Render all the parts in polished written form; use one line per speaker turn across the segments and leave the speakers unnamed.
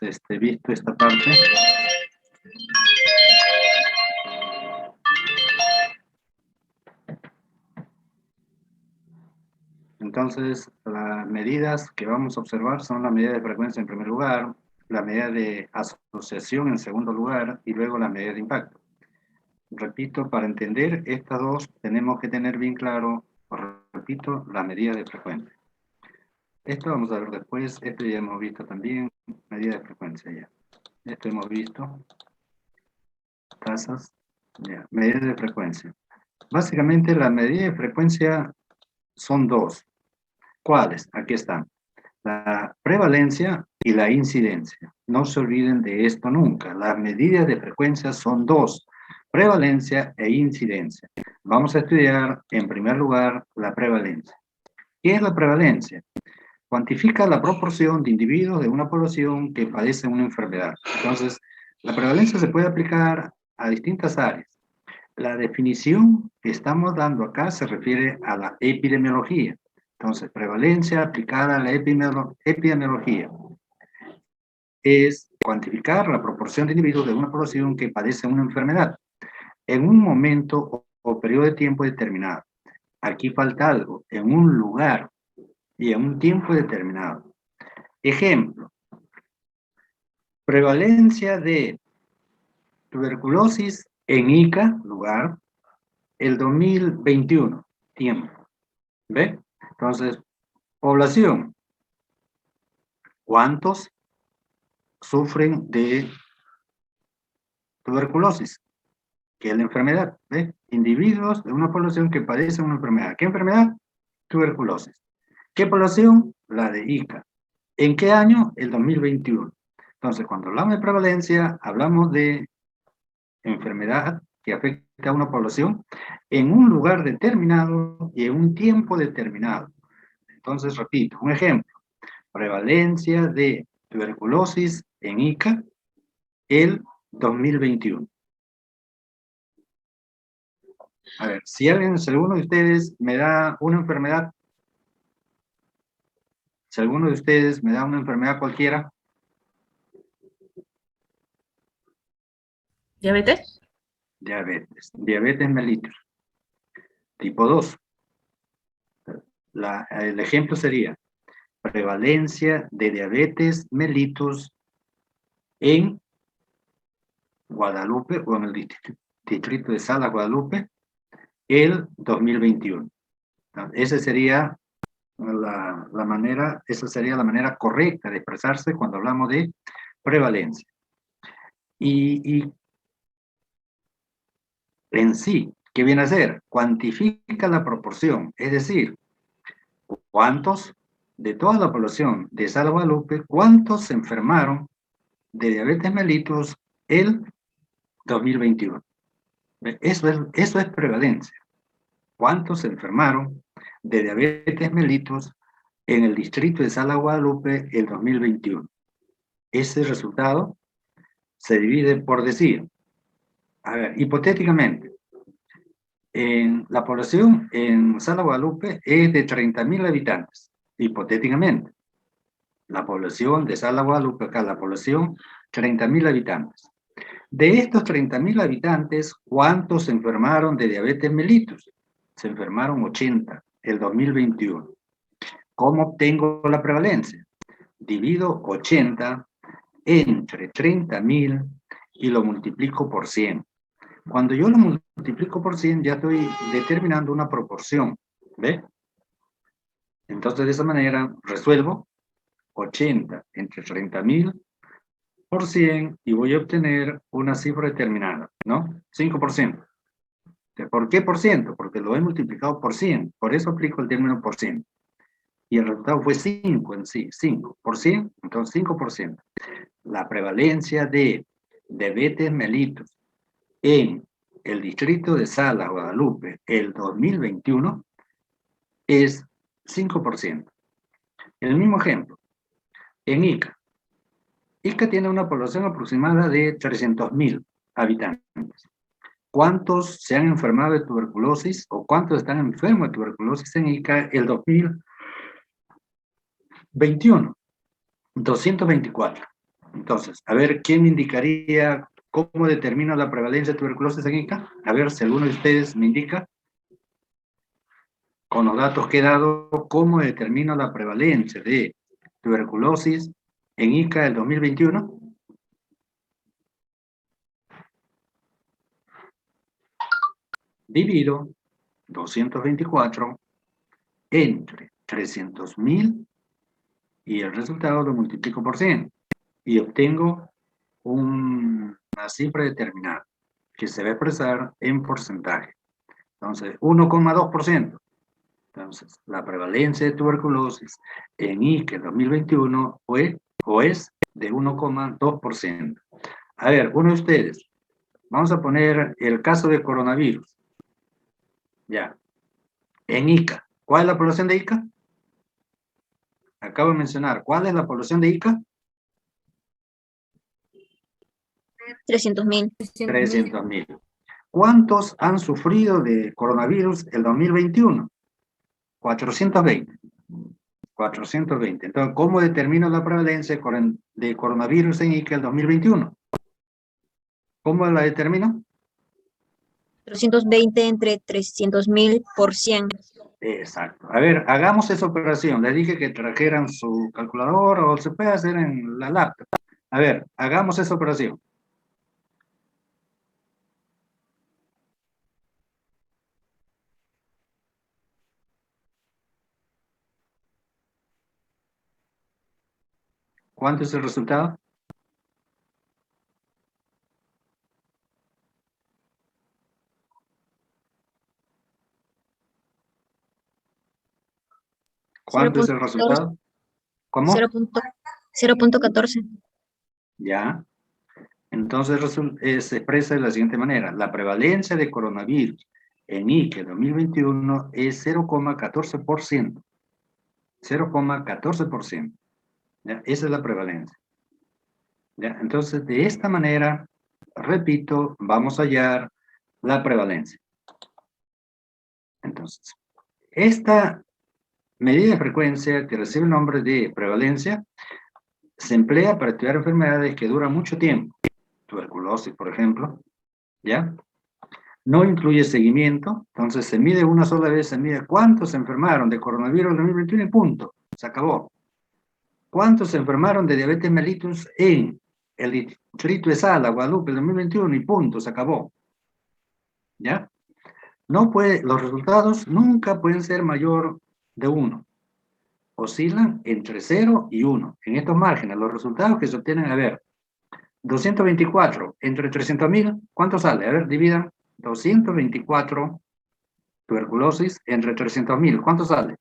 hemos visto esta parte. Entonces, las medidas que vamos a observar son la medida de frecuencia en primer lugar, la medida de asociación en segundo lugar y luego la medida de impacto. Repito, para entender estas dos tenemos que tener bien claro, repito, la medida de frecuencia. Esto vamos a ver después, esto ya hemos visto también, medida de frecuencia ya. Esto hemos visto, tasas, ya, medida de frecuencia. Básicamente la medida de frecuencia son dos. ¿Cuáles? Aquí están. La prevalencia y la incidencia. No se olviden de esto nunca. Las medidas de frecuencia son dos. Prevalencia e incidencia. Vamos a estudiar en primer lugar la prevalencia. ¿Qué es la prevalencia? Cuantifica la proporción de individuos de una población que padecen una enfermedad. Entonces, la prevalencia se puede aplicar a distintas áreas. La definición que estamos dando acá se refiere a la epidemiología. Entonces, prevalencia aplicada a la epidemiología es cuantificar la proporción de individuos de una población que padece una enfermedad en un momento o periodo de tiempo determinado. Aquí falta algo, en un lugar y en un tiempo determinado. Ejemplo, prevalencia de tuberculosis en Ica, lugar, el 2021, tiempo. ¿Ve? Entonces, población, ¿cuántos sufren de tuberculosis? ¿Qué es la enfermedad? ¿Ve? Individuos de una población que padece una enfermedad. ¿Qué enfermedad? Tuberculosis. ¿Qué población? La de Ica. ¿En qué año? El 2021. Entonces, cuando hablamos de prevalencia, hablamos de enfermedad que afecta a una población en un lugar determinado y en un tiempo determinado. Entonces, repito, un ejemplo. Prevalencia de tuberculosis en Ica el 2021. A ver, si alguno de ustedes me da una enfermedad, si alguno de ustedes me da una enfermedad cualquiera.
¿Diabetes?
Diabetes mellitus. Tipo 2. El ejemplo sería prevalencia de diabetes mellitus en Guadalupe o en el distrito de Salas, Guadalupe, el 2021. Esa sería la manera correcta de expresarse cuando hablamos de prevalencia. Y en sí, ¿qué viene a ser? Cuantifica la proporción, es decir, ¿cuántos de toda la población de Salas, Guadalupe, cuántos se enfermaron de diabetes mellitus el 2021? Eso es prevalencia. ¿Cuántos se enfermaron de diabetes mellitus en el distrito de Salas, Guadalupe el 2021? Ese resultado se divide por decir, a ver, hipotéticamente, en la población en Salas, Guadalupe es de 30.000 habitantes, hipotéticamente. La población de Salas, Guadalupe, acá la población, 30.000 habitantes. De estos 30.000 habitantes, ¿cuántos se enfermaron de diabetes mellitus? Se enfermaron 80 el 2021. ¿Cómo obtengo la prevalencia? Divido 80 entre 30.000 y lo multiplico por 100. Cuando yo lo multiplico por 100, ya estoy determinando una proporción. ¿Ve? Entonces, de esa manera, resuelvo 80 entre 30.000 por 100 y voy a obtener una cifra determinada, ¿no? 5%. ¿Por qué por ciento? Porque lo he multiplicado por 100. Por eso aplico el término por ciento. Y el resultado fue 5 en sí. 5 por 100, entonces 5%. La prevalencia de diabetes mellitus en el distrito de Salas, Guadalupe, el 2021, es 5%. El mismo ejemplo, en Ica. Ica tiene una población aproximada de 300.000 habitantes. ¿Cuántos se han enfermado de tuberculosis o cuántos están enfermos de tuberculosis en Ica el 2021? 224. Entonces, a ver, ¿quién me indicaría cómo determina la prevalencia de tuberculosis en Ica? A ver, si alguno de ustedes me indica, con los datos que he dado, cómo determina la prevalencia de tuberculosis en Ica del 2021. Divido 224 entre 300.000 y el resultado lo multiplico por 100 y obtengo una cifra determinada que se va a expresar en porcentaje. Entonces, 1,2%. Entonces, la prevalencia de tuberculosis en Ica 2021 fue o es de 1,2%. A ver, uno de ustedes, vamos a poner el caso de coronavirus. Ya, en Ica. ¿Cuál es la población de Ica? Acabo de mencionar. ¿Cuál es la población de Ica?
300.000.
300.000. ¿Cuántos han sufrido de coronavirus el 2021? 420. 420. Entonces, ¿cómo determino la prevalencia de coronavirus en Ica el 2021? ¿Cómo la determino?
420 entre 300.000 por 100.
Exacto. A ver, hagamos esa operación. Les dije que trajeran su calculadora o se puede hacer en la laptop. A ver, hagamos esa operación. ¿Cuánto es el resultado? ¿Cuánto es el
0.14.
resultado? ¿Cómo?
0.14.
Ya. Entonces se expresa de la siguiente manera. La prevalencia de coronavirus en Ica 2021 es 0,14%. 0,14%. ¿Ya? Esa es la prevalencia. ¿Ya? Entonces, de esta manera, repito, vamos a hallar la prevalencia. Entonces, esta medida de frecuencia que recibe el nombre de prevalencia se emplea para estudiar enfermedades que duran mucho tiempo. Tuberculosis, por ejemplo, ¿ya? No incluye seguimiento, entonces se mide una sola vez, se mide cuántos se enfermaron de coronavirus en 2021 y punto, se acabó. ¿Cuántos se enfermaron de diabetes mellitus en el distrito de Sala, Guadalupe, en 2021 y punto, se acabó? ¿Ya? No puede, los resultados nunca pueden ser mayor de 1. Oscilan entre 0 y 1. En estos márgenes, los resultados que se obtienen, a ver, 224 entre 300.000, ¿cuánto sale? A ver, dividan 224 tuberculosis entre 300.000, ¿cuánto sale?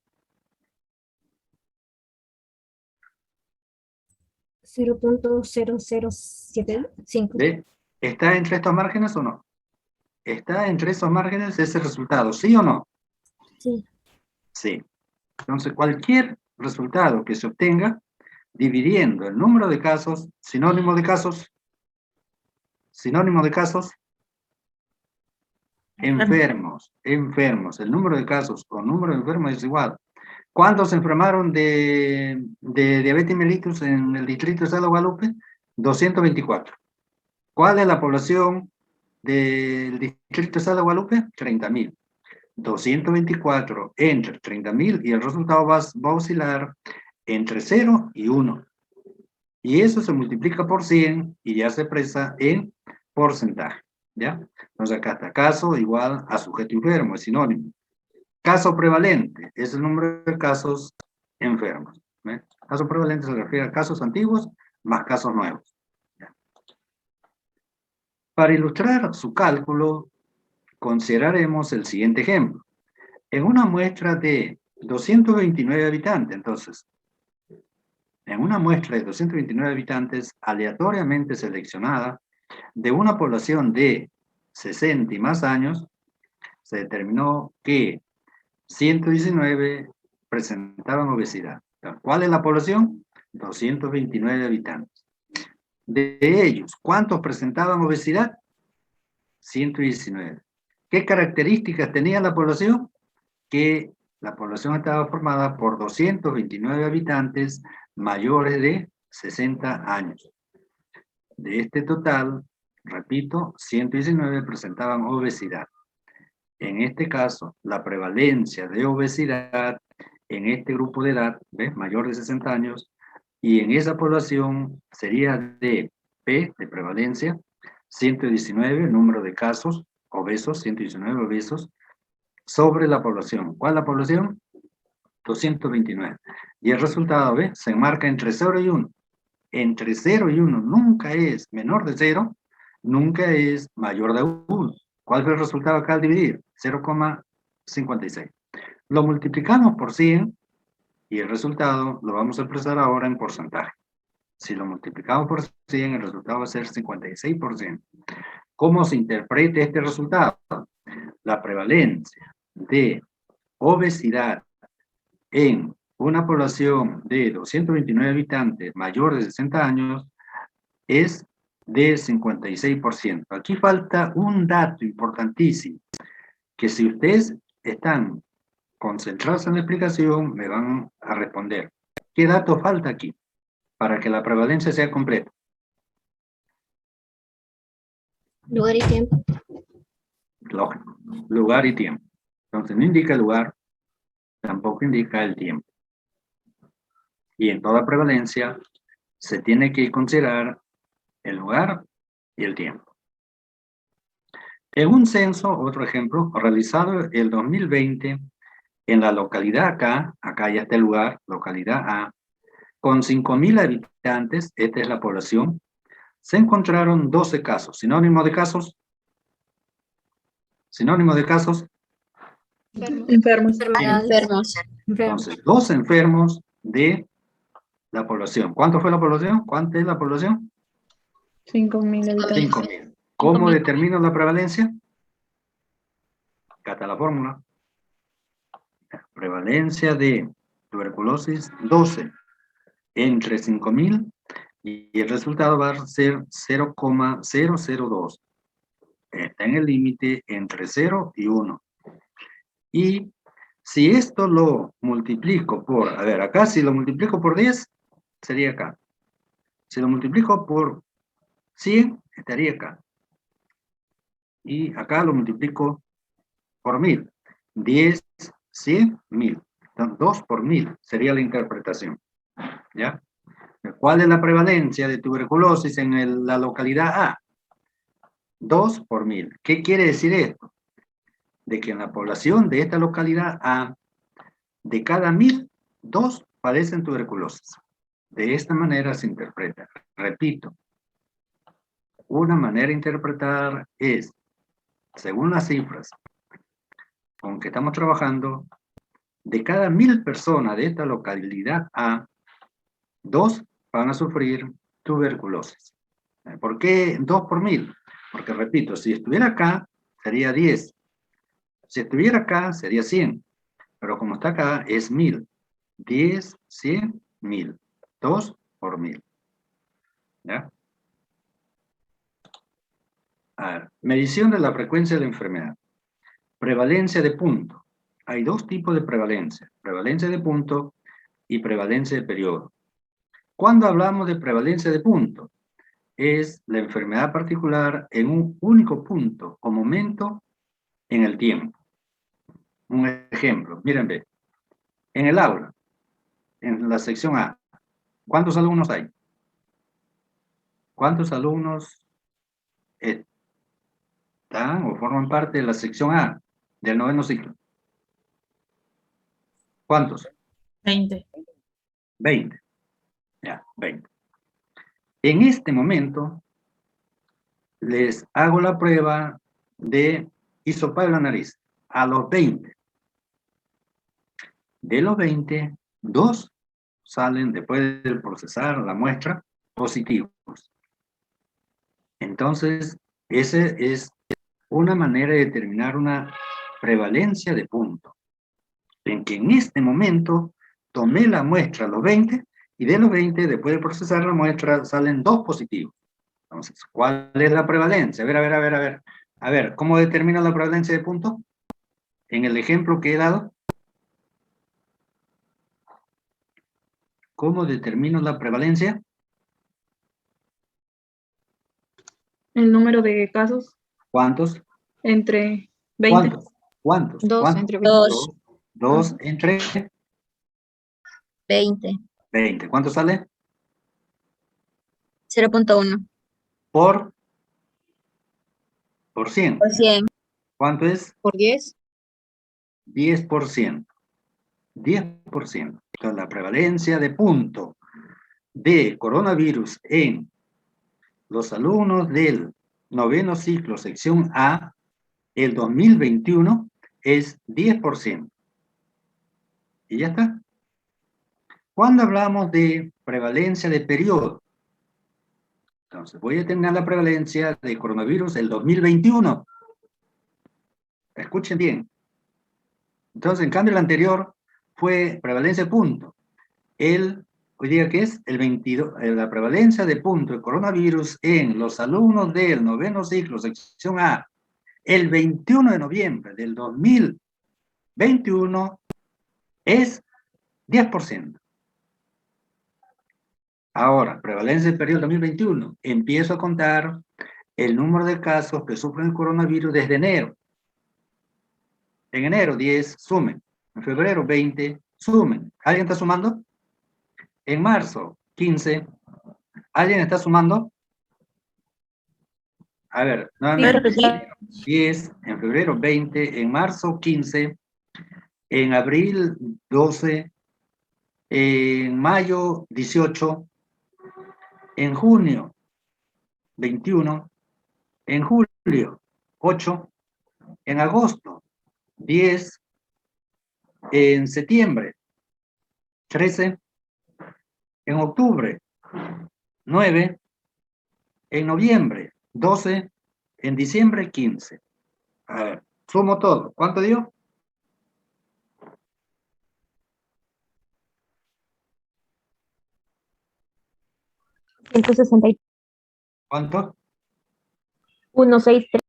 0.0075.
¿Ve? ¿Está entre estos márgenes o no? ¿Está entre esos márgenes ese resultado, sí o no?
Sí.
Sí. Entonces, cualquier resultado que se obtenga, dividiendo el número de casos, sinónimo de casos, enfermos, el número de casos o número de enfermos es igual. ¿Cuántos se enfermaron de diabetes mellitus en el distrito de Sala Guadalupe? 224. ¿Cuál es la población del distrito de Sala Guadalupe? 30.000. 224 entre 30.000 y el resultado va a oscilar entre 0 y 1. Y eso se multiplica por 100 y ya se expresa en porcentaje. ¿Ya? Entonces acá está caso igual a sujeto enfermo, es sinónimo. Caso prevalente es el número de casos enfermos. ¿Ve? Caso prevalente se refiere a casos antiguos más casos nuevos. ¿Ya? Para ilustrar su cálculo, consideraremos el siguiente ejemplo. En una muestra de 229 habitantes, entonces, en una muestra de 229 habitantes aleatoriamente seleccionada de una población de 60 y más años, se determinó que 119 presentaban obesidad. ¿Cuál es la población? 229 habitantes. De ellos, ¿cuántos presentaban obesidad? 119. ¿Qué características tenía la población? Que la población estaba formada por 229 habitantes mayores de 60 años. De este total, repito, 119 presentaban obesidad. En este caso, la prevalencia de obesidad en este grupo de edad, ¿ves? Mayor de 60 años, y en esa población sería de P, de prevalencia, 119, número de casos obesos, 119 obesos, sobre la población. ¿Cuál es la población? 229. Y el resultado, ¿ves? Se enmarca entre 0 y 1. Entre 0 y 1 nunca es menor de 0, nunca es mayor de 1. ¿Cuál fue el resultado acá al dividir? 0,56. Lo multiplicamos por 100 y el resultado lo vamos a expresar ahora en porcentaje. Si lo multiplicamos por 100, el resultado va a ser 56%. ¿Cómo se interpreta este resultado? La prevalencia de obesidad en una población de 229 habitantes mayor de 60 años es de 56%. Aquí falta un dato importantísimo, que si ustedes están concentrados en la explicación, me van a responder. ¿Qué dato falta aquí para que la prevalencia sea completa?
Lugar y tiempo.
Lógico. Lugar y tiempo. Entonces no indica el lugar, tampoco indica el tiempo. Y en toda prevalencia se tiene que considerar el lugar y el tiempo. En un censo, otro ejemplo, realizado el 2020 en la localidad acá ya está el lugar, localidad A, con 5.000 habitantes, esta es la población, se encontraron 12 casos. Sinónimo de casos. Sinónimo de casos.
Enfermos.
Enfermos.
Entonces, 2 enfermos de la población. ¿Cuánto fue la población? ¿Cuánta es la población?
5.000 habitantes.
5.000. ¿Cómo determino la prevalencia? Acá está la fórmula. Prevalencia de tuberculosis 12 entre 5.000 y el resultado va a ser 0,002. Está en el límite entre 0 y 1. Y si esto lo multiplico por, a ver, acá si lo multiplico por 10, sería acá. Si lo multiplico por 100, estaría acá. Y acá lo multiplico por 1.000. 10, 100, 1.000. Entonces, 2 por 1.000 sería la interpretación. ¿Ya? ¿Cuál es la prevalencia de tuberculosis en la localidad A? 2 por 1.000. ¿Qué quiere decir esto? De que en la población de esta localidad A, de cada 1.000, 2 padecen tuberculosis. De esta manera se interpreta. Repito, una manera de interpretar es, según las cifras con que estamos trabajando, de cada 1.000 personas de esta localidad A, 2 van a sufrir tuberculosis. ¿Por qué 2 por 1.000? Porque repito, si estuviera acá, sería 10. Si estuviera acá, sería 100. Pero como está acá, es 1.000. 10, 100, 1.000. 2 por 1.000. ¿Ya? A ver, medición de la frecuencia de la enfermedad. Prevalencia de punto. Hay 2 tipos de prevalencia. Prevalencia de punto y prevalencia de periodo. Cuando hablamos de prevalencia de punto, es la enfermedad particular en un único punto o momento en el tiempo. Un ejemplo, miren, ve. En el aula, en la sección A, ¿cuántos alumnos hay? ¿Cuántos alumnos están o forman parte de la sección A del 9º ciclo? ¿Cuántos?
20.
20. Ya, 20. En este momento, les hago la prueba de hisopar la nariz a los 20. De los 20, 2 salen después de procesar la muestra positivos. Entonces, esa es una manera de determinar una prevalencia de punto. En que en este momento tomé la muestra a los 20 y de los 20, después de procesar la muestra, salen 2 positivos. Entonces, ¿cuál es la prevalencia? A ver, ¿cómo determino la prevalencia de punto? En el ejemplo que he dado. ¿Cómo determino la prevalencia?
El número de casos
¿Cuántos?
entre 20.
¿Cuántos?
Dos
¿Cuántos?
entre
2. 2 entre
20.
20. ¿Cuánto sale?
0.1.
Por 100.
Por 100.
¿Cuánto es?
Por 10.
10%. 10%. Entonces, la prevalencia de punto de coronavirus en los alumnos del noveno ciclo, sección A, el 2021 es 10%. Y ya está. Cuando hablamos de prevalencia de periodo, entonces voy a determinar la prevalencia de coronavirus el 2021. Escuchen bien. Entonces, en cambio, el anterior fue prevalencia de punto. Hoy día, ¿qué es? El 22, la prevalencia de punto de coronavirus en los alumnos del noveno ciclo, sección A, el 21 de noviembre del 2021 es 10%. Ahora, prevalencia del periodo 2021. Empiezo a contar el número de casos que sufren el coronavirus desde enero. En enero, 10, sumen. En febrero, 20, sumen. ¿Alguien está sumando? En marzo, 15. ¿Alguien está sumando? A ver, nuevamente. 10, en febrero, 20, en marzo, 15, en abril, 12, en mayo, 18, en junio, 21, en julio, 8, en agosto, 10, en septiembre, 13, en octubre, 9, en noviembre, 12, en diciembre, 15. A ver, sumo todo. ¿Cuánto dio?
163.
¿Cuánto?
163.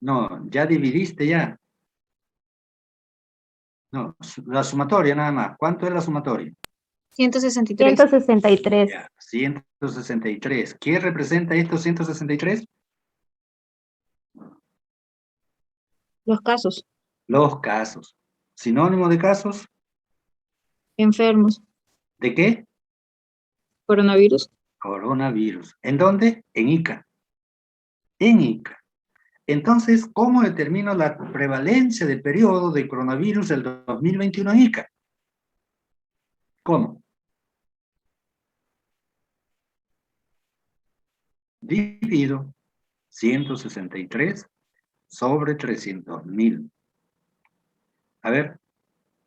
No, ya dividiste ya. No, la sumatoria nada más. ¿Cuánto es la sumatoria?
163.
163.
Ya, 163. ¿Qué representa estos 163?
Los casos.
Los casos. Sinónimo de casos.
Enfermos.
¿De qué?
Coronavirus.
Coronavirus. ¿En dónde? En Ica. En Ica. Entonces, ¿cómo determino la prevalencia de periodo de coronavirus del 2021 en Ica? ¿Cómo? Divido 163 sobre 300.000. A ver,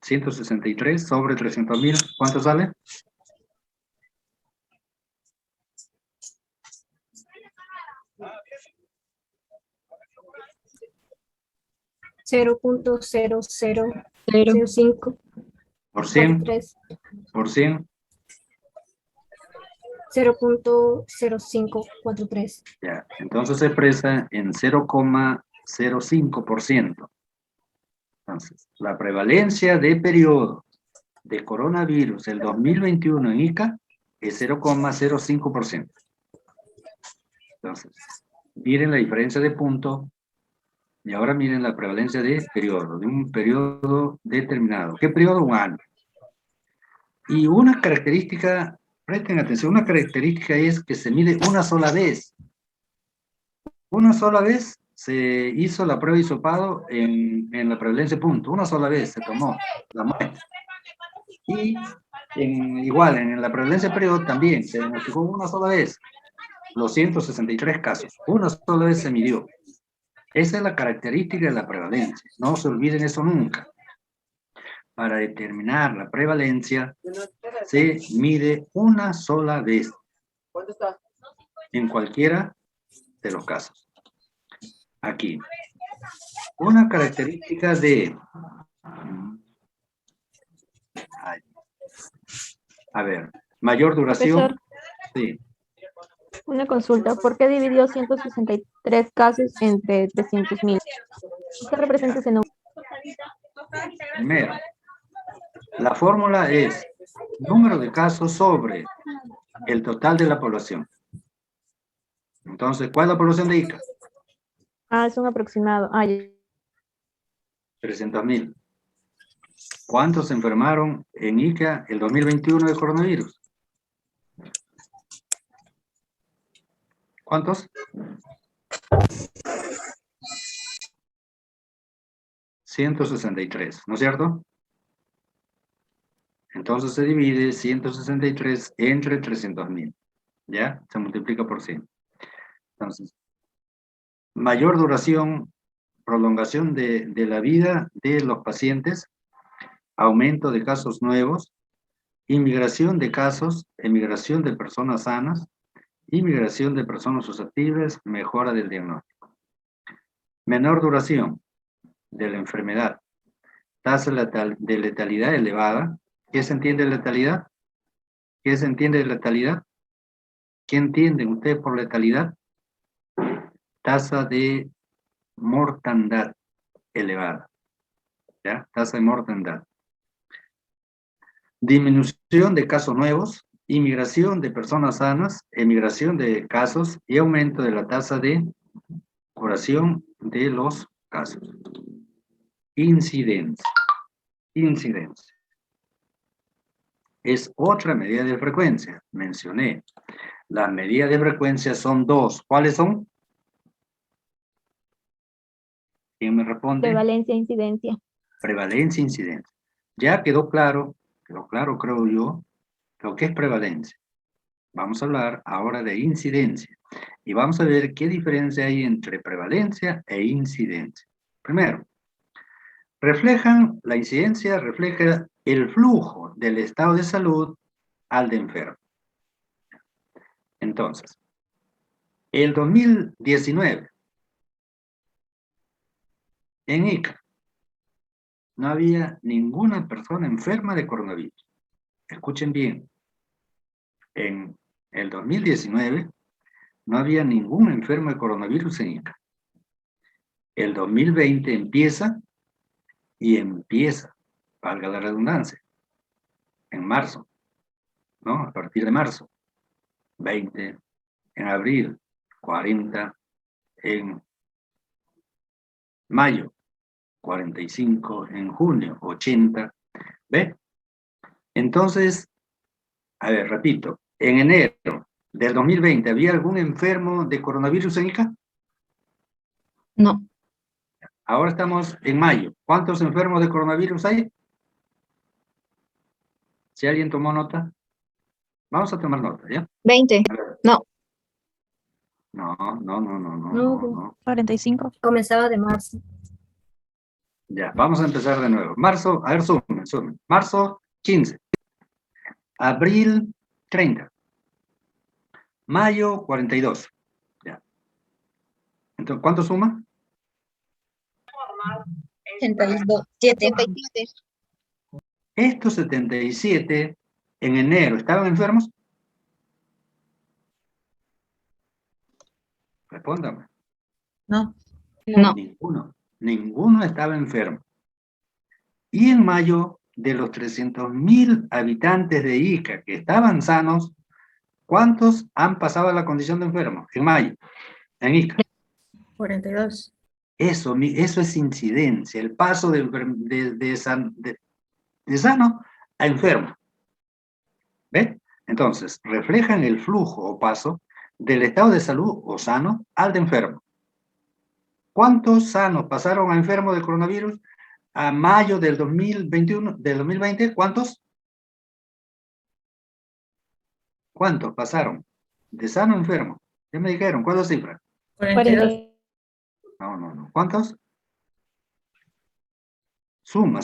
163 sobre 300.000, ¿cuánto sale?
0.0005.
Por 100.
43.
Por 100.
0.0543.
Ya, entonces se expresa en 0,05%. Entonces, la prevalencia de periodo de coronavirus el 2021 en Ica es 0,05%. Entonces, miren la diferencia de punto y ahora miren la prevalencia de periodo, de un periodo determinado. ¿Qué periodo? Un año. Y una característica, presten atención, una característica es que se mide una sola vez. Una sola vez se hizo la prueba de hisopado en la prevalencia de punto. Una sola vez se tomó la muestra. Y igual, en la prevalencia de periodo también se diagnosticó una sola vez los 163 casos. Una sola vez se midió. Esa es la característica de la prevalencia. No se olviden eso nunca. Para determinar la prevalencia se mide una sola vez en cualquiera de los casos. Aquí. Una característica de... A ver, mayor duración.
Profesor,
Sí.
una consulta. ¿Por qué dividió 163 casos entre 300.000? ¿Qué representa ese número?
Primero, la fórmula es número de casos sobre el total de la población. Entonces, ¿cuál es la población de Ica?
Ah, es un aproximado. Ah, ya.
300.000. ¿Cuántos se enfermaron en Ica el 2021 de coronavirus? ¿Cuántos? 163, ¿no es cierto? Entonces se divide 163 entre 300.000. ¿Ya? Se multiplica por 100. Entonces, mayor duración, prolongación de la vida de los pacientes, aumento de casos nuevos, inmigración de casos, emigración de personas sanas, inmigración de personas susceptibles, mejora del diagnóstico. Menor duración de la enfermedad, tasa de letalidad elevada. ¿Qué se entiende de letalidad? ¿Qué se entiende de letalidad? ¿Qué entienden ustedes por letalidad? Tasa de mortandad elevada. ¿Ya? Tasa de mortandad. Disminución de casos nuevos, inmigración de personas sanas, emigración de casos y aumento de la tasa de curación de los casos. Incidencia. Incidencia. Es otra medida de frecuencia. Mencioné. Las medidas de frecuencia son dos. ¿Cuáles son? ¿Quién me responde?
Prevalencia, incidencia.
Prevalencia e incidencia. Ya quedó claro creo yo, lo que es prevalencia. Vamos a hablar ahora de incidencia. Y vamos a ver qué diferencia hay entre prevalencia e incidencia. Primero, la incidencia refleja el flujo del estado de salud al de enfermo. Entonces, el 2019, en Ica, no había ninguna persona enferma de coronavirus. Escuchen bien, en el 2019 no había ningún enfermo de coronavirus en Ica. El 2020 empieza, valga la redundancia, en marzo, ¿no? A partir de marzo, 20, en abril, 40, en mayo, 45, en junio, 80, ¿ve? Entonces, a ver, repito, en enero del 2020, ¿había algún enfermo de coronavirus en Ica?
No.
Ahora estamos en mayo. ¿Cuántos enfermos de coronavirus hay? Si alguien tomó nota, vamos a tomar nota, ¿ya?
20. No.
No.
45.
Comenzaba de marzo.
Ya, vamos a empezar de nuevo. Marzo, a ver, sumen. Marzo, 15. Abril, 30. Mayo, 42. Ya. Entonces, ¿cuánto suma?
77.
Estos 77 en enero, ¿estaban enfermos? Respóndame.
No.
No.
Ninguno estaba enfermo. Y en mayo, de los 300.000 habitantes de Ica que estaban sanos, ¿cuántos han pasado a la condición de enfermo? En mayo, en Ica.
42.
Eso es incidencia, el paso de sano a enfermo. ¿Ves? Entonces, reflejan el flujo o paso del estado de salud o sano al de enfermo. ¿Cuántos sanos pasaron a enfermos de coronavirus a mayo del 2021, del 2020? ¿Cuántos? ¿Cuántos pasaron de sano a enfermo? ¿Qué me dijeron? ¿Cuál es la cifra?
42.
No. ¿Cuántos? Suma,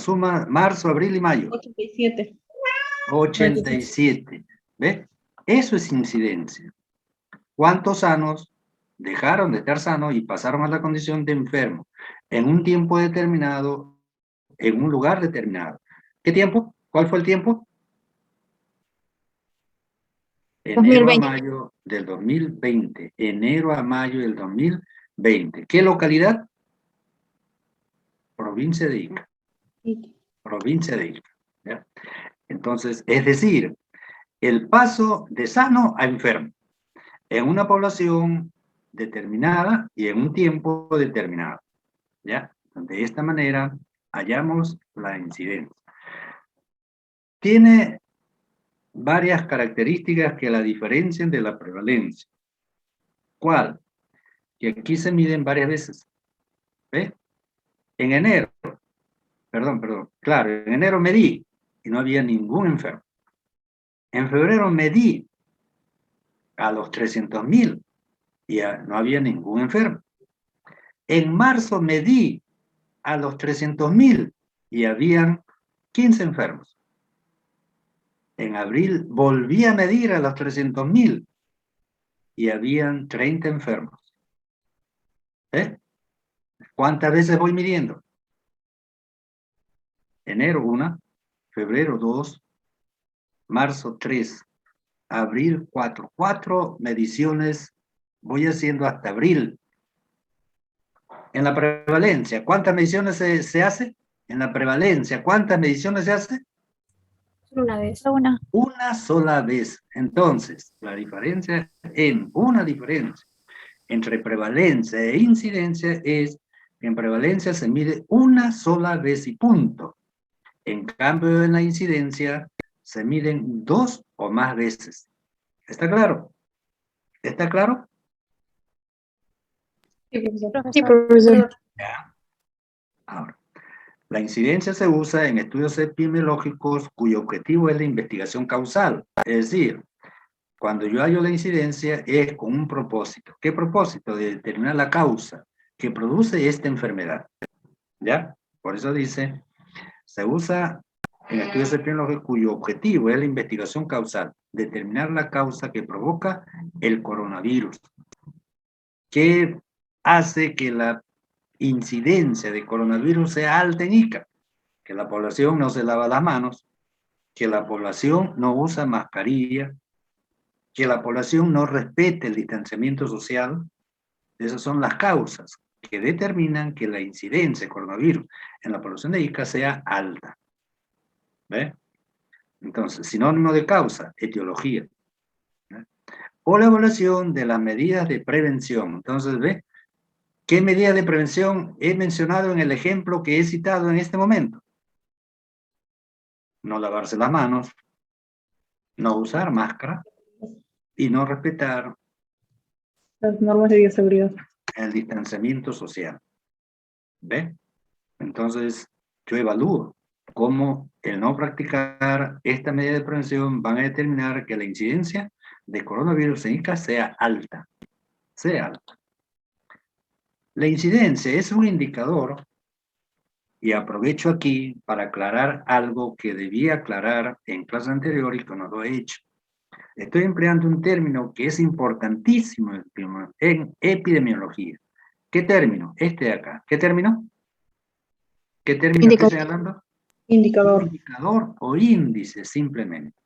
marzo, abril y mayo.
87.
87. ¿Ves? Eso es incidencia. ¿Cuántos sanos dejaron de estar sanos y pasaron a la condición de enfermo en un tiempo determinado, en un lugar determinado? ¿Qué tiempo? ¿Cuál fue el tiempo? Enero
2020.
a mayo del 2020. Enero a mayo del 2020. ¿Qué localidad? Provincia de Ica. Provincia de Ica. ¿Ya? Entonces, es decir, el paso de sano a enfermo en una población determinada y en un tiempo determinado. ¿Ya? De esta manera hallamos la incidencia. Tiene varias características que la diferencian de la prevalencia. ¿Cuál? Que aquí se miden varias veces. ¿Ve? En enero, claro, en enero medí y no había ningún enfermo. En febrero medí a los 300.000 y no había ningún enfermo. En marzo medí a los 300.000 y habían 15 enfermos. En abril volví a medir a los 300.000 y habían 30 enfermos. ¿Eh? ¿Cuántas veces voy midiendo? Enero 1, febrero 2, marzo 3, abril 4. 4 mediciones voy haciendo hasta abril. En la prevalencia, ¿cuántas mediciones se hace? En la prevalencia, ¿cuántas mediciones se hace?
Una vez.
Una sola vez. Entonces, la diferencia entre prevalencia e incidencia es que en prevalencia se mide una sola vez y punto. En cambio, en la incidencia se miden 2 o más veces. ¿Está claro? ¿Está claro?
Sí, profesor.
Ya. Ahora, la incidencia se usa en estudios epidemiológicos cuyo objetivo es la investigación causal. Es decir, cuando yo hallo la incidencia es con un propósito. ¿Qué propósito? De determinar la causa que produce esta enfermedad. ¿Ya? Por eso dice, se usa en estudios epidemiológicos cuyo objetivo es la investigación causal, determinar la causa que provoca el coronavirus. ¿Qué hace que la incidencia de coronavirus sea alta en Ica? Que la población no se lava las manos, que la población no usa mascarilla, que la población no respete el distanciamiento social. Esas son las causas que determinan que la incidencia de coronavirus en la población de Ica sea alta. ¿Ve? Entonces, sinónimo de causa, etiología. ¿Ve? O la evaluación de las medidas de prevención. Entonces, ¿ve? ¿Qué medidas de prevención he mencionado en el ejemplo que he citado en este momento? No lavarse las manos, no usar máscara y no respetar
Las normas de bioseguridad.
el distanciamiento social. ¿Ve? Entonces, yo evalúo cómo el no practicar esta medida de prevención van a determinar que la incidencia de coronavirus en Ica sea alta. Sea alta. La incidencia es un indicador, y aprovecho aquí para aclarar algo que debía aclarar en clase anterior y que no lo he hecho. Estoy empleando un término que es importantísimo en epidemiología. ¿Qué término? Este de acá. ¿Qué término? ¿Qué término estoy señalando?
Indicador.
Indicador o índice, simplemente.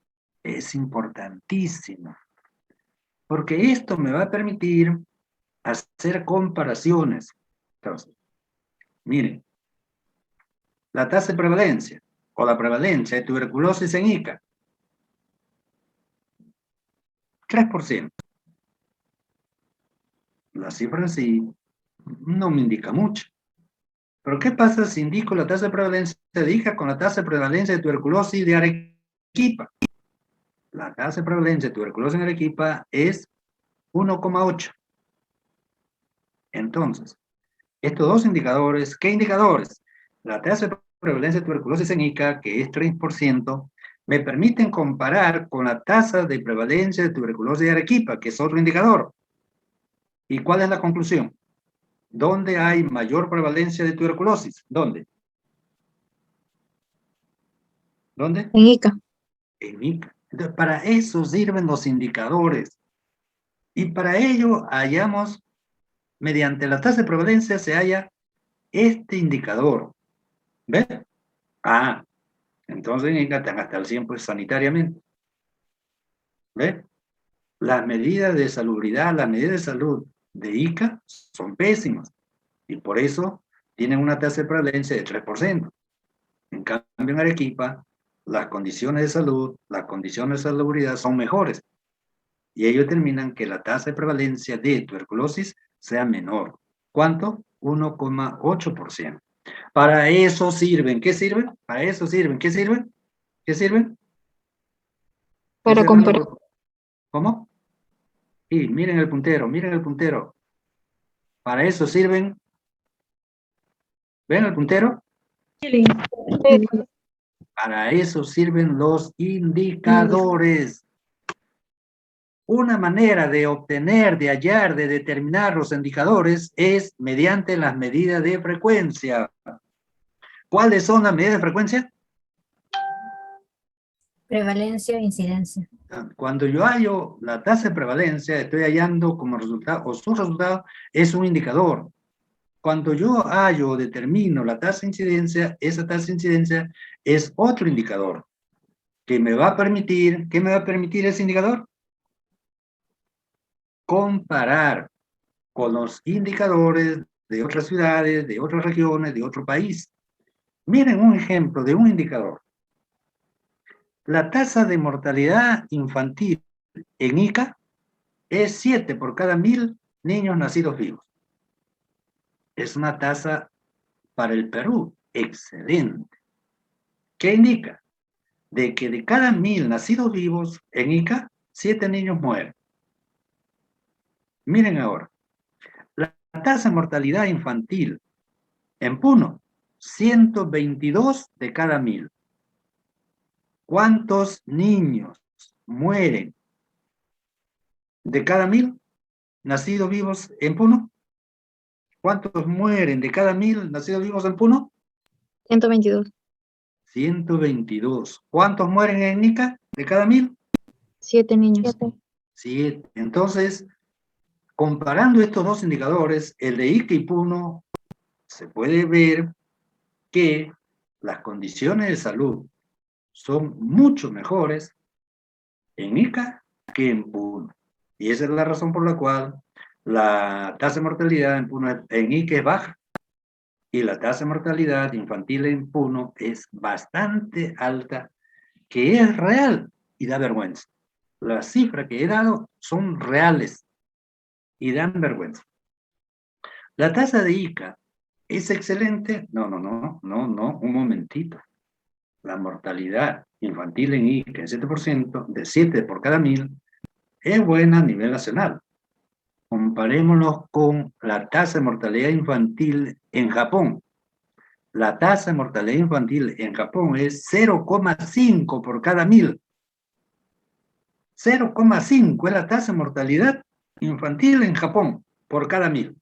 Es importantísimo. Porque esto me va a permitir hacer comparaciones. Entonces, miren, la tasa de prevalencia o la prevalencia de tuberculosis en Ica, 3%. La cifra en sí no me indica mucho. Pero ¿qué pasa si indico la tasa de prevalencia de Ica con la tasa de prevalencia de tuberculosis de Arequipa? La tasa de prevalencia de tuberculosis en Arequipa es 1,8. Entonces, estos dos indicadores, ¿qué indicadores? La tasa de prevalencia de tuberculosis en Ica, que es 3%, me permiten comparar con la tasa de prevalencia de tuberculosis de Arequipa, que es otro indicador. ¿Y cuál es la conclusión? ¿Dónde hay mayor prevalencia de tuberculosis? ¿Dónde? ¿Dónde?
En Ica.
En Ica. Entonces, para eso sirven los indicadores. Y para ello hallamos, mediante la tasa de prevalencia se halla este indicador. ¿Ves? Ah, entonces en Ica están hasta el 100% pues, sanitariamente. ¿Ves? Las medidas de salubridad, las medidas de salud de Ica son pésimas. Y por eso tienen una tasa de prevalencia de 3%. En cambio, en Arequipa las condiciones de salud, las condiciones de salubridad son mejores. Y ellos determinan que la tasa de prevalencia de tuberculosis sea menor. ¿Cuánto? 1,8%. Para eso sirven. ¿Qué sirven? Para eso sirven. ¿Qué sirven? ¿Qué sirven?
Para
Ese
comparar.
rango- ¿Cómo? Sí, miren el puntero, miren el puntero. Para eso sirven. ¿Ven el puntero? Para eso sirven los indicadores. Una manera de obtener, de hallar, de determinar los indicadores es mediante las medidas de frecuencia. ¿Cuáles son las medidas de frecuencia?
Prevalencia e incidencia.
Cuando yo hallo la tasa de prevalencia, estoy hallando como resultado, o su resultado es un indicador. Cuando yo hallo o determino la tasa de incidencia, esa tasa de incidencia es otro indicador que me va a permitir, ¿qué me va a permitir ese indicador? Comparar con los indicadores de otras ciudades, de otras regiones, de otro país. Miren un ejemplo de un indicador. La tasa de mortalidad infantil en Ica es 7 por cada 1000 niños nacidos vivos. Es una tasa para el Perú excelente. ¿Qué indica? De que de cada 1000 nacidos vivos en Ica, 7 niños mueren. Miren ahora, la tasa de mortalidad infantil en Puno, 122 de cada 1000. ¿Cuántos niños mueren de cada 1000 nacidos vivos en Puno? ¿Cuántos mueren de cada 1000 nacidos vivos en Puno?
122.
122. ¿Cuántos mueren en Ica de cada 1000?
7 niños.
7. Entonces, comparando estos dos indicadores, el de Ica y Puno, se puede ver que las condiciones de salud son mucho mejores en Ica que en Puno. Y esa es la razón por la cual la tasa de mortalidad en Ica es baja y la tasa de mortalidad infantil en Puno es bastante alta, que es real y da vergüenza. Las cifras que he dado son reales y dan vergüenza. La tasa de Ica es excelente. No, un momentito. La mortalidad infantil en Ica en 7%, de 7 por cada 1000, es buena a nivel nacional. Comparémoslo con la tasa de mortalidad infantil en Japón. La tasa de mortalidad infantil en Japón es 0,5 por cada 1000. 0,5 es la tasa de mortalidad infantil en Japón por cada 1000.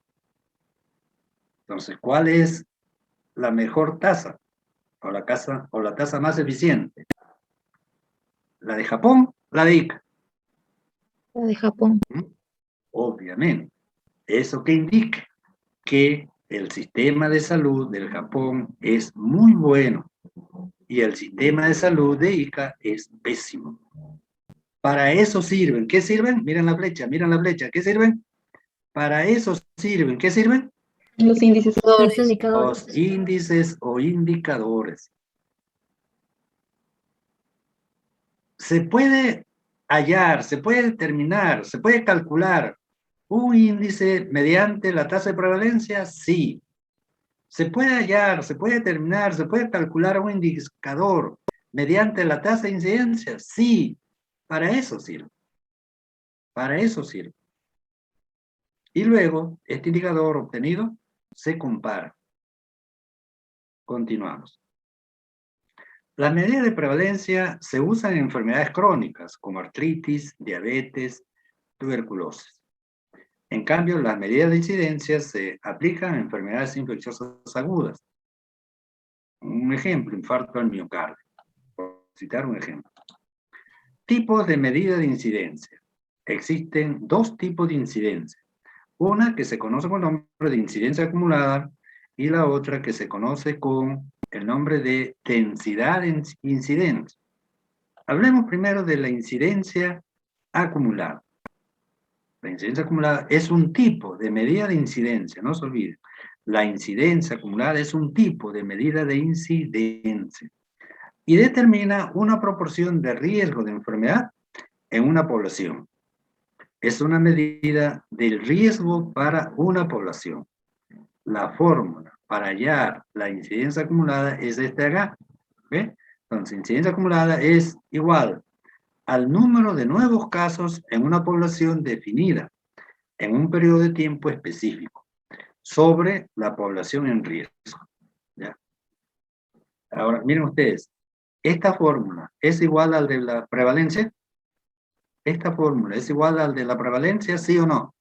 Entonces, ¿cuál es la mejor tasa? O la tasa más eficiente. ¿La de Japón? ¿La de Ica?
La de Japón.
Obviamente. ¿Eso qué indica? Que el sistema de salud del Japón es muy bueno y el sistema de salud de Ica es pésimo. Para eso sirven. ¿Qué sirven? Miren la flecha, ¿Qué sirven? Para eso sirven. ¿Qué sirven?
Los índices.
Los indicadores.
Los índices o indicadores. Se puede hallar, se puede determinar, se puede calcular un índice mediante la tasa de prevalencia, sí. Se puede hallar, se puede determinar, se puede calcular un indicador mediante la tasa de incidencia, sí. Para eso sirve. Para eso sirve. Y luego, este indicador obtenido se compara. Continuamos. Las medidas de prevalencia se usan en enfermedades crónicas como artritis, diabetes, tuberculosis. En cambio, las medidas de incidencia se aplican a enfermedades infecciosas agudas. Un ejemplo, infarto al miocardio, por citar un ejemplo. Tipos de medida de incidencia. Existen dos tipos de incidencia. Una que se conoce con el nombre de incidencia acumulada y la otra que se conoce con el nombre de densidad de incidencia. Hablemos primero de la incidencia acumulada. La incidencia acumulada es un tipo de medida de incidencia, no se olviden. La incidencia acumulada es un tipo de medida de incidencia. y determina una proporción de riesgo de enfermedad en una población. Es una medida del riesgo para una población. La fórmula para hallar la incidencia acumulada es esta acá. ¿Ve? Entonces, incidencia acumulada es igual al número de nuevos casos en una población definida en un periodo de tiempo específico sobre la población en riesgo. ¿Ya? Ahora, miren ustedes, esta fórmula es igual al de la prevalencia. ¿Esta fórmula es igual al de la prevalencia, sí o no?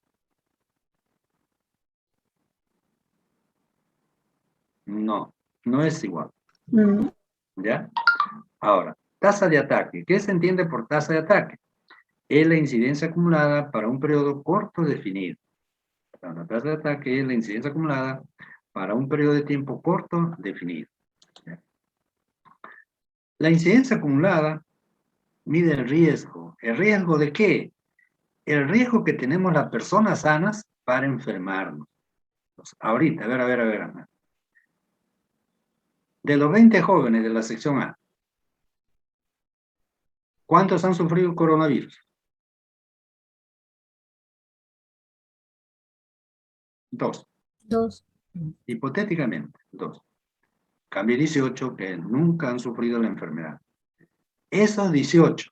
No, no es igual. ¿Ya? Ahora, tasa de ataque. ¿Qué se entiende por tasa de ataque? Es la incidencia acumulada para un periodo corto definido. La tasa de ataque es la incidencia acumulada para un periodo de tiempo corto definido. ¿Ya? La incidencia acumulada mide el riesgo. ¿El riesgo de qué? El riesgo que tenemos las personas sanas para enfermarnos. Entonces, ahorita, a ver. De los 20 jóvenes de la sección A, ¿cuántos han sufrido el coronavirus? 2.
2.
Hipotéticamente, 2. Cambio 18 que nunca han sufrido la enfermedad. Esos 18,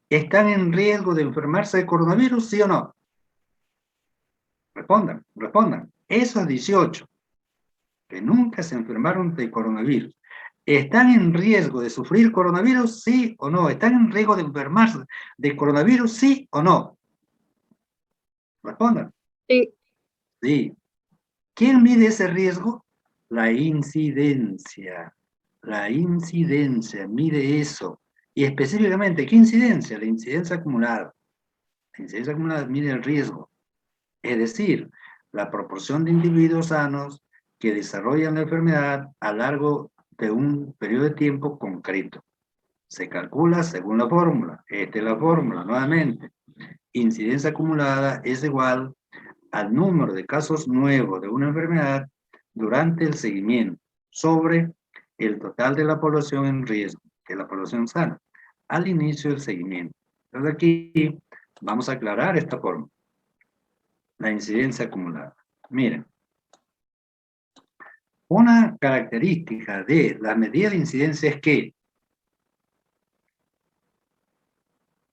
¿están en riesgo de enfermarse de coronavirus, sí o no? Respondan. Esos 18 que nunca se enfermaron de coronavirus, ¿están en riesgo de sufrir coronavirus, sí o no? ¿Están en riesgo de enfermarse de coronavirus, sí o no? Respondan.
Sí.
Sí. ¿Quién mide ese riesgo? La incidencia. La incidencia mide eso. Y específicamente, ¿qué incidencia? La incidencia acumulada. La incidencia acumulada mide el riesgo. Es decir, la proporción de individuos sanos que desarrollan la enfermedad a lo largo de un periodo de tiempo concreto. Se calcula según la fórmula. Esta es la fórmula, nuevamente. Incidencia acumulada es igual al número de casos nuevos de una enfermedad durante el seguimiento sobre el total de la población en riesgo, que es la población sana, al inicio del seguimiento. Entonces aquí vamos a aclarar esta forma. La incidencia acumulada. Miren, una característica de la medida de incidencia es que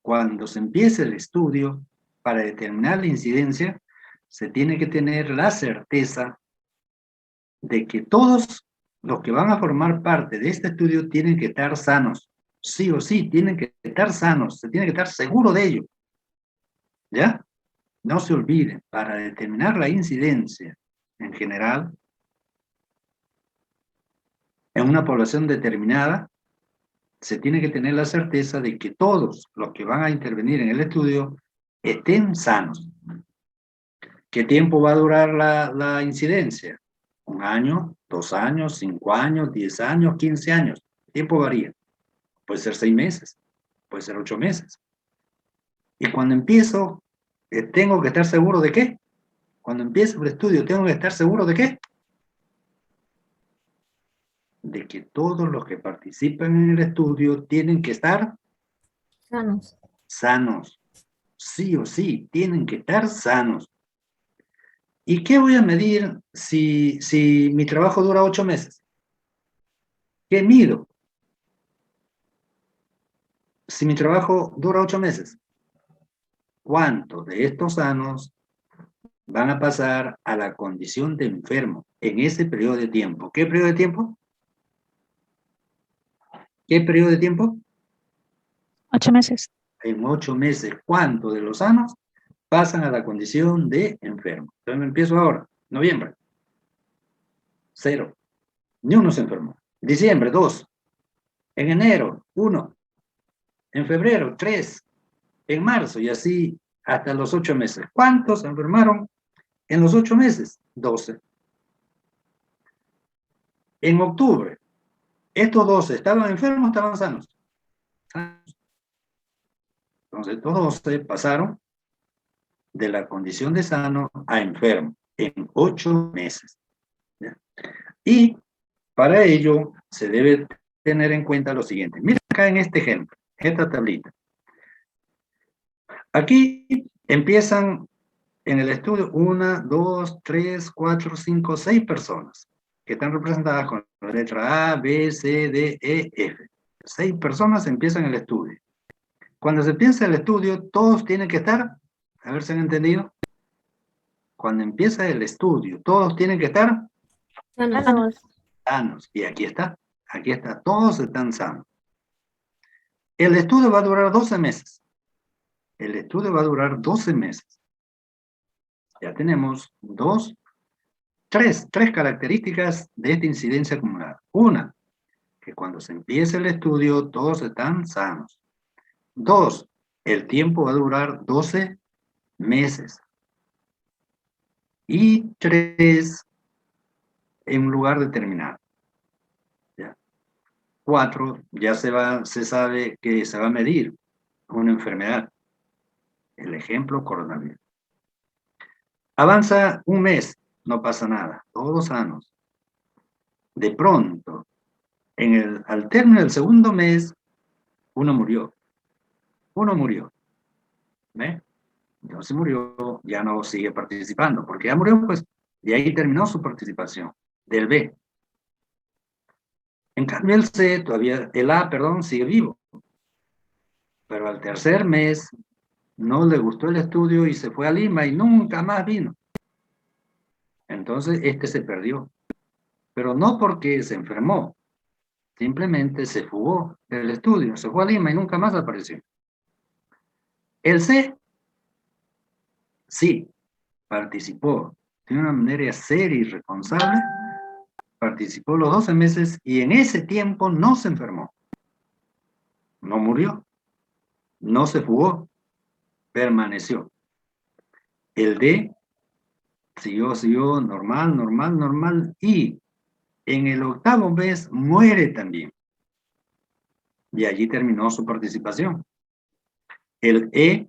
cuando se empiece el estudio, para determinar la incidencia, se tiene que tener la certeza de que todos los que van a formar parte de este estudio tienen que estar sanos. Sí o sí, tienen que estar sanos, se tiene que estar seguro de ello. ¿Ya? No se olviden, para determinar la incidencia en general, en una población determinada, se tiene que tener la certeza de que todos los que van a intervenir en el estudio estén sanos. ¿Qué tiempo va a durar la incidencia? 1 año, 2 años, 5 años, 10 años, 15 años. El tiempo varía. Puede ser 6 meses, puede ser 8 meses. Y cuando empiezo, tengo que estar seguro de qué. Cuando empiezo el estudio, tengo que estar seguro de qué. De que todos los que participan en el estudio tienen que estar
Sanos.
sanos. Sí o sí, tienen que estar sanos. ¿Y qué voy a medir si mi trabajo dura 8 meses? ¿Qué mido? Si mi trabajo dura 8 meses, ¿cuántos de estos sanos van a pasar a la condición de enfermo en ese periodo de tiempo? ¿Qué periodo de tiempo? ¿Qué periodo de tiempo?
8 meses.
En 8 meses, ¿cuántos de los sanos pasan a la condición de enfermo? Entonces empiezo ahora, noviembre. 0. Ni uno se enfermó. Diciembre, 2. En enero, 1. En febrero, 3. En marzo, y así hasta los 8 meses. ¿Cuántos se enfermaron en los 8 meses? 12. En octubre, estos 12 estaban enfermos, estaban sanos. Entonces, estos 12 pasaron de la condición de sano a enfermo en 8 meses. ¿Ya? Y para ello se debe tener en cuenta lo siguiente. Mira acá en este ejemplo, esta tablita. Aquí empiezan en el estudio 1, 2, 3, 4, 5, 6 personas que están representadas con la letra A, B, C, D, E, F. 6 personas empiezan el estudio. Cuando se empieza el estudio, todos tienen que estar, a ver si han entendido. Cuando empieza el estudio, todos tienen que estar
Sanos.
sanos. Y aquí está, todos están sanos. El estudio va a durar 12 meses. El estudio va a durar 12 meses. Ya tenemos tres características de esta incidencia acumulada. Una, que cuando se empiece el estudio, todos están sanos. 2, el tiempo va a durar 12 meses. Y 3, en un lugar determinado. 4, ya se sabe que se va a medir una enfermedad. El ejemplo, coronavirus. Avanza un mes, no pasa nada, todos sanos. De pronto, al término del segundo mes, uno murió. ¿Ve? Entonces murió, ya no sigue participando, porque ya murió, pues, y ahí terminó su participación, del B. En cambio el A, sigue vivo. Pero al tercer mes, no le gustó el estudio y se fue a Lima y nunca más vino. Entonces, este se perdió. Pero no porque se enfermó, simplemente se fugó del estudio, se fue a Lima y nunca más apareció. El C, sí, participó de una manera seria y responsable, participó los 12 meses y en ese tiempo no se enfermó, no murió, no se fugó, permaneció. El D siguió normal y en el octavo mes muere también. Y allí terminó su participación. El E,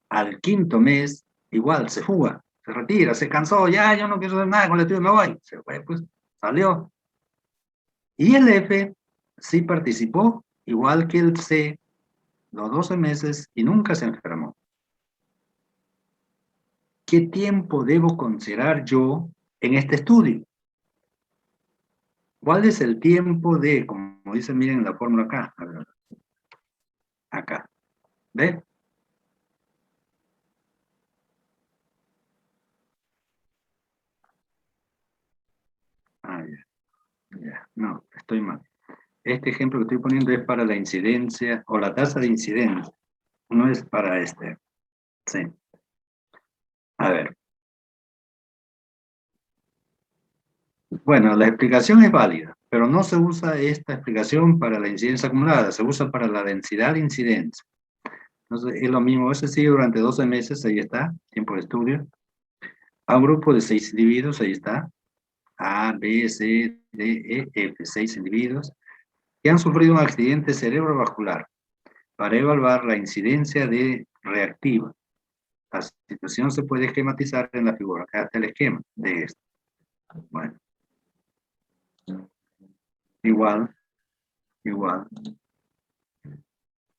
al quinto mes, igual, se fuga, se retira, se cansó, ya yo no quiero hacer nada con el estudio, me voy. Se fue, pues, salió. Y el F sí participó, igual que el C, los 12 meses y nunca se enfermó. ¿Qué tiempo debo considerar yo en este estudio? ¿Cuál es el tiempo de, como dice, miren la fórmula acá, a ver, acá, ¿ve? Ah, ya, no, estoy mal. Este ejemplo que estoy poniendo es para la incidencia, o la tasa de incidencia, no es para este. Sí. A ver. Bueno, la explicación es válida, pero no se usa esta explicación para la incidencia acumulada, se usa para la densidad de incidencia. Entonces, es lo mismo, ese sigue durante 12 meses, ahí está, tiempo de estudio. A un grupo de 6 individuos, ahí está. A, B, C, D, E, F, 6 individuos, que han sufrido un accidente cerebrovascular para evaluar la incidencia de reactiva. La situación se puede esquematizar en la figura. Acá está el esquema de esto. Bueno. Igual.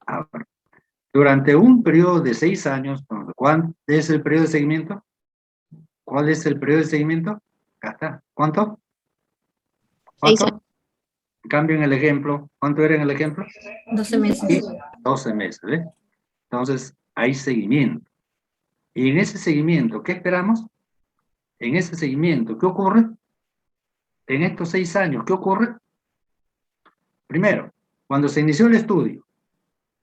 Ahora, durante un periodo de 6 años, ¿cuál es el periodo de seguimiento? ¿Cuál es el periodo de seguimiento? Acá está. ¿Cuánto?
6 años.
En cambio, en el ejemplo, ¿cuánto era en el ejemplo?
12 meses.
Sí, 12 meses, ¿eh? Entonces, hay seguimiento. Y en ese seguimiento, ¿qué esperamos? En ese seguimiento, ¿qué ocurre? En estos 6 años, ¿qué ocurre? Primero, cuando se inició el estudio,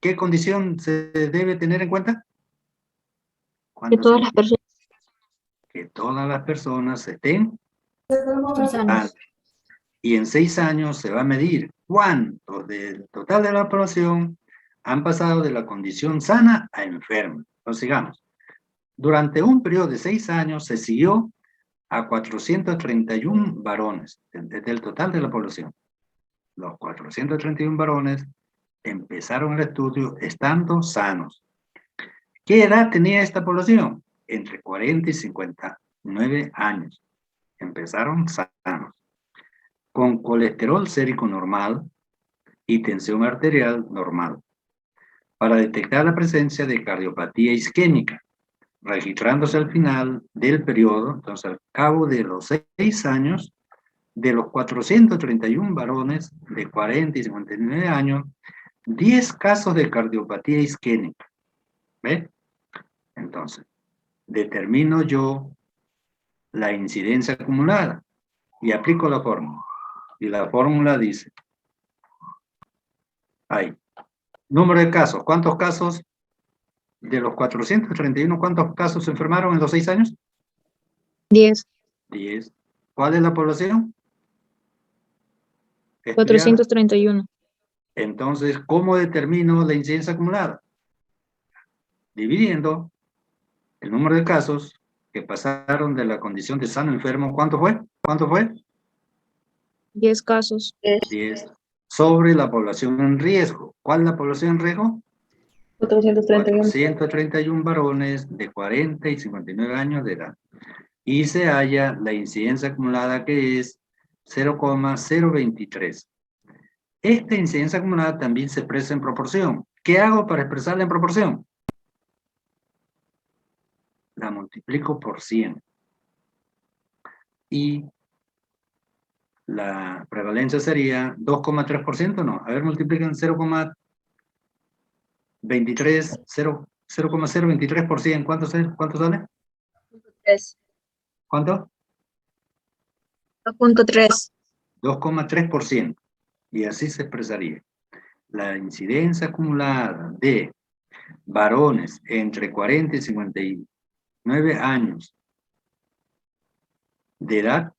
¿qué condición se debe tener en cuenta?
Que todas las personas.
Que todas las personas estén
Sanos.
y en 6 años se va a medir cuántos del total de la población han pasado de la condición sana a enferma. Entonces, sigamos. Durante un periodo de 6 años se siguió a 431 varones del total de la población. Los 431 varones empezaron el estudio estando sanos. ¿Qué edad tenía esta población? Entre 40 y 59 años. Empezaron sanos. Con colesterol sérico normal, y tensión arterial normal, para detectar la presencia de cardiopatía isquémica, registrándose al final del periodo, entonces al cabo de los 6 años, de los 431 varones de 40 y 59 años, 10 casos de cardiopatía isquémica. ¿Ve? Entonces, determino yo la incidencia acumulada y aplico la fórmula. Y la fórmula dice, ahí, número de casos. ¿Cuántos casos de los 431, cuántos casos se enfermaron en los 6 años?
10.
10. ¿Cuál es la población? Estudiada.
431.
Entonces, ¿cómo determino la incidencia acumulada? Dividiendo el número de casos que pasaron de la condición de sano enfermo. ¿Cuánto fue? ¿Cuánto fue?
10 casos.
10. Sobre la población en riesgo. ¿Cuál es la población en riesgo?
431.
131 varones de 40 y 59 años de edad. Y se halla la incidencia acumulada que es 0,023. Esta incidencia acumulada también se expresa en proporción. ¿Qué hago para expresarla en proporción? La multiplico por 100. Y la prevalencia sería 2,3%, ¿no? A ver, multiplican 0,023%. ¿Cuánto sale? ¿Cuánto?
2.3.
2,3%. Y así se expresaría. La incidencia acumulada de varones entre 40 y 59 años de edad,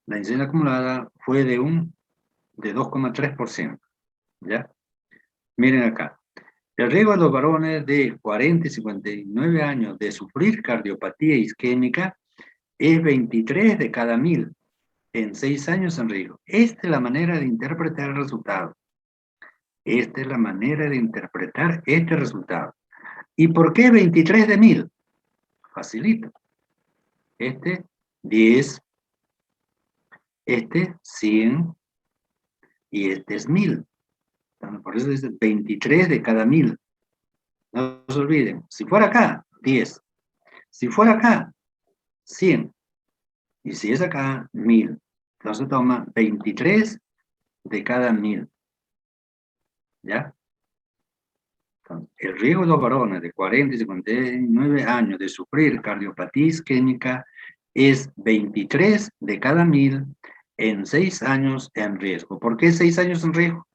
la incidencia acumulada fue de 2,3%. ¿Ya? Miren acá. El riesgo de los varones de 40 y 59 años de sufrir cardiopatía isquémica es 23 de cada 1000 en 6 años en riesgo. Esta es la manera de interpretar el resultado. Esta es la manera de interpretar este resultado. ¿Y por qué 23 de 1000? Facilito. Este 10, este 100 y este es 1000. Por eso dice 23 de cada 1000. No se olviden. Si fuera acá, 10. Si fuera acá, 100. Y si es acá, 1000. Entonces toma 23 de cada 1000. ¿Ya? Entonces, el riesgo de los varones de 40 y 59 años de sufrir cardiopatía isquémica es 23 de cada 1000 en 6 años en riesgo. ¿Por qué 6 años en riesgo?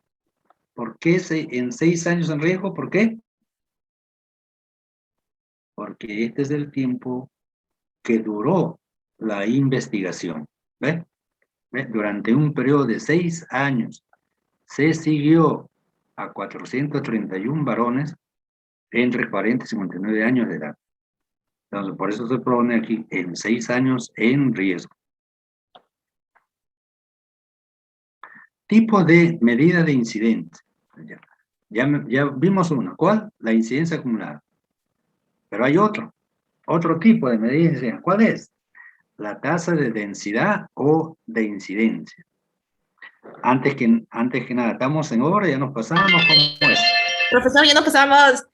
¿Por qué en 6 años en riesgo? ¿Por qué? Porque este es el tiempo que duró la investigación. ¿Ve? ¿Ve? Durante un periodo de 6 años se siguió a 431 varones entre 40 y 59 años de edad. Entonces, por eso se pone aquí en 6 años en riesgo. Tipo de medida de incidencia. Ya vimos una. ¿Cuál? La incidencia acumulada. Pero hay otro tipo de medida de incidencia. ¿Cuál es? La tasa de densidad o de incidencia. Antes que nada, estamos en hora, ya nos pasamos. ¿Cómo es?
Profesor, ya nos pasamos.